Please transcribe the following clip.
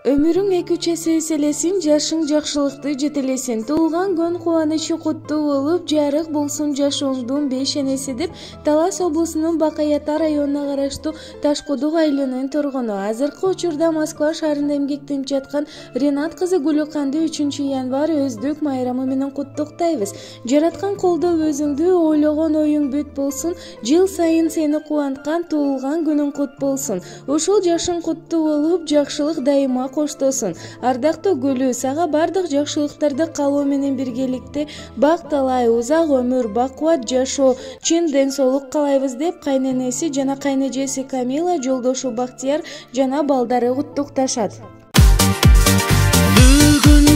Ömürüң эки-үч эсе эселесин, жашың жакшылыкты жетелесин. Туулган күн кубанычы куттуу болуп, жарык болсун жашооңдун 5 энеси деп Талас облусунун Бакаята районуна караштуу Ташкудук айылынын тургуну. Азыркы учурда Москва шаарында эмгектенип жаткан Ренат кызы Гүлүканды 3 январь өздүк майрамы менен куттуктайбыз. Жараткан колдоо өзүңдү ойлогон оюң бүт болсун. Жыл сайын сени кубанткан туулган күнүң кут болсун. Ушул жашың куттуу болуп, жакшылык дайыма коштосун. Ардактуу Гүлү, сага бардык жакшылыктарды каалоо менен биргеликте бак талай, узак өмүр, бакубат жашоо, чын ден соолук каалайбыз деп кайненеси жана кайнэжеси Камила, жолдошу Бактияр жана балдары куттукташат. Бүгүн